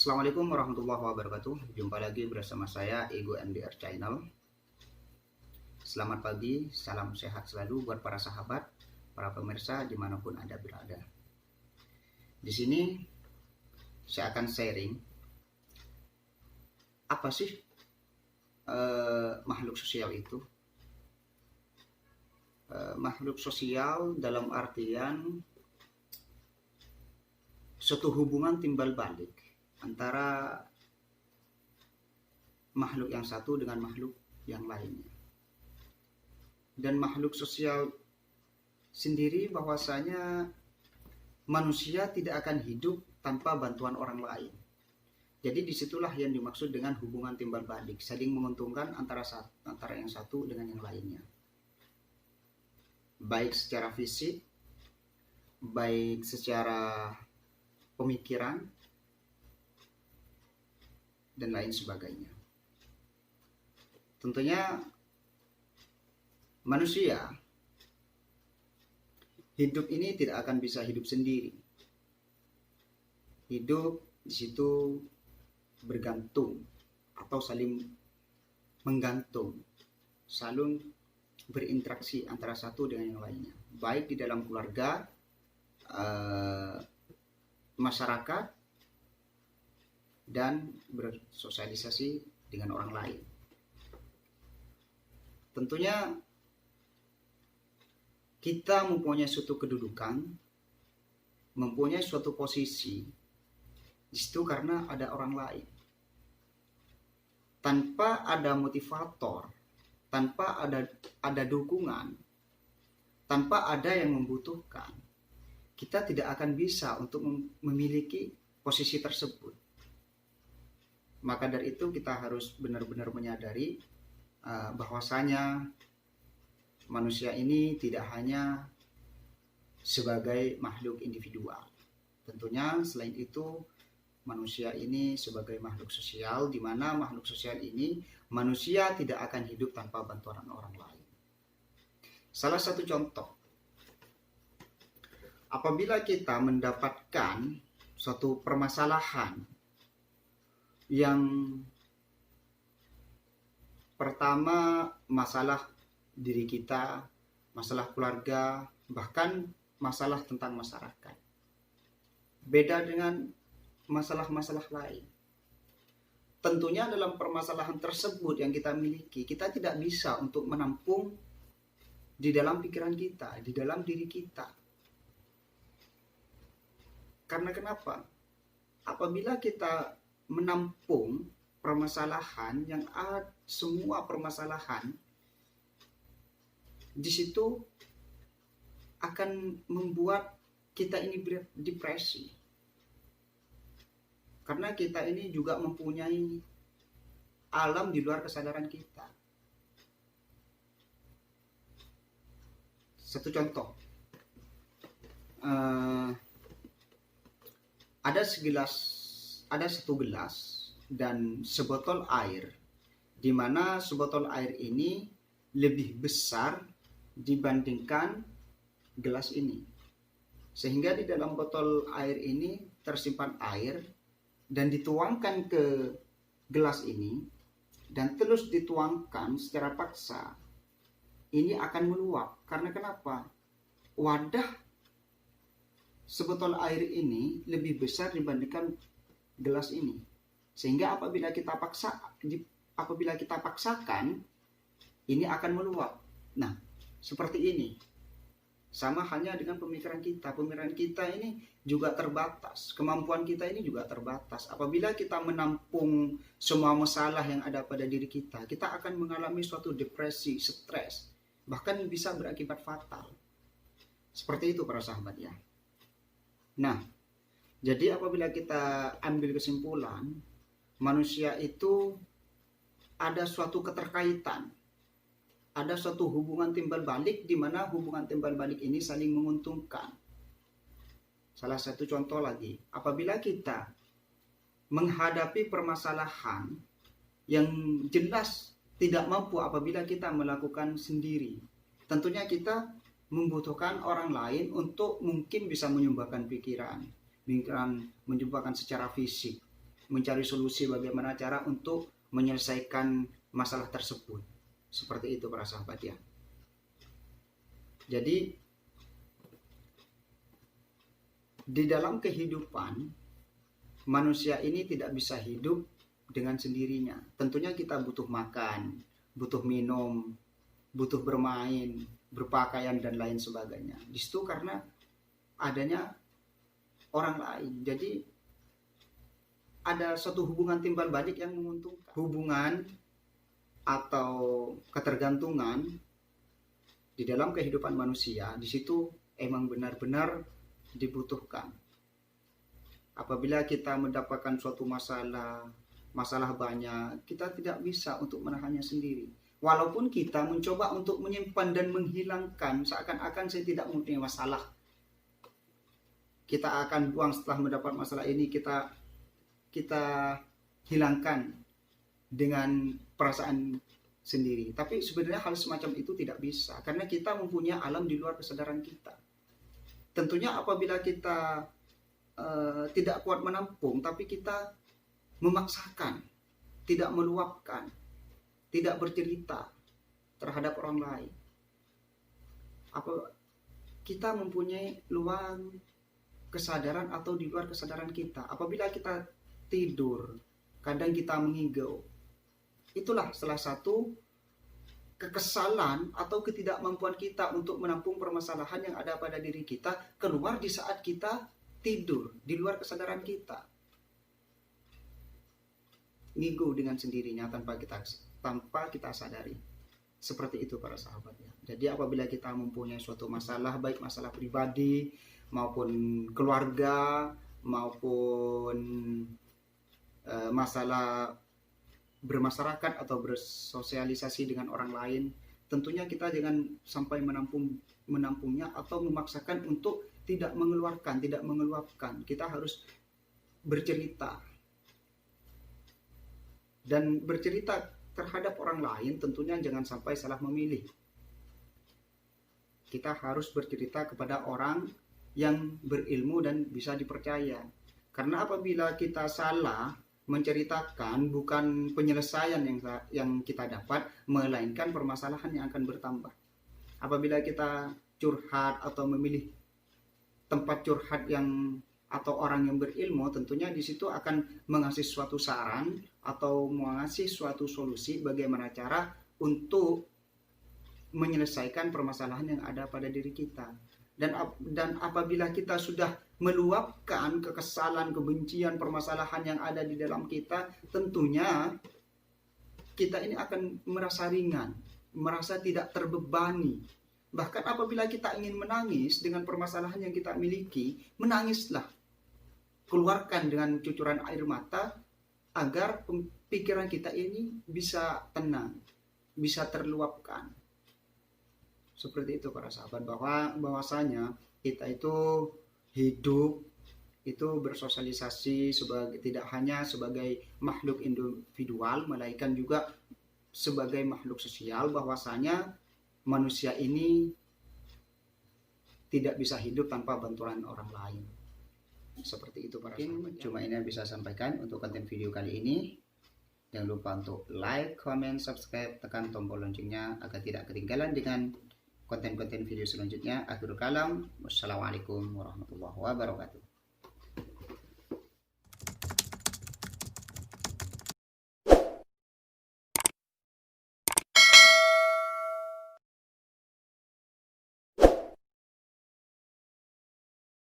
Assalamualaikum warahmatullahi wabarakatuh. Jumpa lagi bersama saya Ego MDR Channel. Selamat pagi, salam sehat selalu buat para sahabat, para pemirsa dimanapun Anda berada. Di sini saya akan sharing apa sih makhluk sosial itu. Makhluk sosial dalam artian suatu hubungan timbal balik antara makhluk yang satu dengan makhluk yang lainnya. Dan makhluk sosial sendiri bahwasanya manusia tidak akan hidup tanpa bantuan orang lain. Jadi disitulah yang dimaksud dengan hubungan timbal balik, saling menguntungkan antara yang satu dengan yang lainnya. Baik secara fisik, baik secara pemikiran, dan lain sebagainya. Tentunya manusia hidup ini tidak akan bisa hidup sendiri. Hidup di situ bergantung atau saling menggantung, saling berinteraksi antara satu dengan yang lainnya, baik di dalam keluarga, masyarakat, dan bersosialisasi dengan orang lain. Tentunya kita mempunyai suatu kedudukan, mempunyai suatu posisi di situ karena ada orang lain. Tanpa ada motivator, tanpa ada dukungan, tanpa ada yang membutuhkan, kita tidak akan bisa untuk memiliki posisi tersebut. Maka dari itu kita harus benar-benar menyadari bahwasanya manusia ini tidak hanya sebagai makhluk individual. Tentunya selain itu manusia ini sebagai makhluk sosial, di mana makhluk sosial ini manusia tidak akan hidup tanpa bantuan orang lain. Salah satu contoh, apabila kita mendapatkan suatu permasalahan yang pertama masalah diri kita, masalah keluarga, bahkan masalah tentang masyarakat. Beda dengan masalah-masalah lain. Tentunya dalam permasalahan tersebut yang kita miliki, kita tidak bisa untuk menampung di dalam pikiran kita, di dalam diri kita. Karena kenapa? Apabila kita menampung permasalahan yang ada, semua permasalahan di situ akan membuat kita ini depresi. Karena kita ini juga mempunyai alam di luar kesadaran kita. Satu contoh, ada satu gelas dan sebotol air, di mana sebotol air ini lebih besar dibandingkan gelas ini, sehingga di dalam botol air ini tersimpan air dan dituangkan ke gelas ini dan terus dituangkan secara paksa, ini akan meluap. Karena kenapa? Wadah sebotol air ini lebih besar dibandingkan gelas ini, sehingga apabila kita paksakan, ini akan meluap. Nah, seperti ini. Sama halnya dengan pemikiran kita. Pemikiran kita ini juga terbatas. Kemampuan kita ini juga terbatas. Apabila kita menampung semua masalah yang ada pada diri kita, kita akan mengalami suatu depresi, stres, bahkan bisa berakibat fatal. Seperti itu para sahabat ya. Nah, jadi apabila kita ambil kesimpulan, manusia itu ada suatu keterkaitan, ada suatu hubungan timbal balik, di mana hubungan timbal balik ini saling menguntungkan. Salah satu contoh lagi, apabila kita menghadapi permasalahan yang jelas tidak mampu apabila kita melakukan sendiri, tentunya kita membutuhkan orang lain untuk mungkin bisa menyumbangkan pikiran, menyumbangkan secara fisik. mencari solusi bagaimana cara untuk menyelesaikan masalah tersebut. Seperti itu para sahabat ya. Jadi di dalam kehidupan manusia ini tidak bisa hidup dengan sendirinya. Tentunya kita butuh makan, butuh minum, butuh bermain, berpakaian dan lain sebagainya. Di situ karena adanya orang lain. Jadi ada suatu hubungan timbal balik yang menguntungkan. Hubungan atau ketergantungan di dalam kehidupan manusia di situ emang benar-benar dibutuhkan. Apabila kita mendapatkan suatu masalah banyak, kita tidak bisa untuk menahannya sendiri. Walaupun kita mencoba untuk menyimpan dan menghilangkan seakan-akan saya tidak mempunyai masalah. Kita akan buang setelah mendapat masalah ini, kita hilangkan dengan perasaan sendiri. Tapi sebenarnya hal semacam itu tidak bisa karena kita mempunyai alam di luar kesadaran kita. Tentunya apabila kita tidak kuat menampung, tapi kita memaksakan, tidak meluapkan, tidak bercerita terhadap orang lain. Kita mempunyai ruang kesadaran atau di luar kesadaran kita. Apabila kita tidur, kadang kita mengigau. Itulah salah satu kekesalan atau ketidakmampuan kita untuk menampung permasalahan yang ada pada diri kita keluar di saat kita tidur, di luar kesadaran kita. Ngigo dengan sendirinya tanpa kita sadari. Seperti itu para sahabatnya. Jadi apabila kita mempunyai suatu masalah, baik masalah pribadi maupun keluarga maupun masalah bermasyarakat atau bersosialisasi dengan orang lain, tentunya kita jangan sampai menampungnya atau memaksakan untuk tidak mengeluarkan, tidak mengeluapkan. Kita harus bercerita. Dan bercerita terhadap orang lain tentunya jangan sampai salah memilih. Kita harus bercerita kepada orang yang berilmu dan bisa dipercaya. Karena apabila kita salah menceritakan, bukan penyelesaian yang kita dapat, melainkan permasalahan yang akan bertambah. Apabila kita curhat atau memilih tempat curhat atau orang yang berilmu, tentunya di situ akan mengasih suatu saran atau mengasih suatu solusi bagaimana cara untuk menyelesaikan permasalahan yang ada pada diri kita. Dan apabila kita sudah meluapkan kekesalan, kebencian, permasalahan yang ada di dalam kita, tentunya kita ini akan merasa ringan, merasa tidak terbebani. Bahkan apabila kita ingin menangis dengan permasalahan yang kita miliki, menangislah. Keluarkan dengan cucuran air mata agar pikiran kita ini bisa tenang, bisa terluapkan. Seperti itu para sahabat, bahwasanya kita itu hidup itu bersosialisasi tidak hanya sebagai makhluk individual, melainkan juga sebagai makhluk sosial, bahwasanya manusia ini tidak bisa hidup tanpa bantuan orang lain. Seperti itu para sahabat. Cuma ini yang bisa sampaikan untuk konten video kali ini. Jangan lupa untuk like, comment, subscribe, tekan tombol loncengnya agar tidak ketinggalan dengan konten-konten video selanjutnya. Akhirul kalam, wassalamualaikum warahmatullahi wabarakatuh.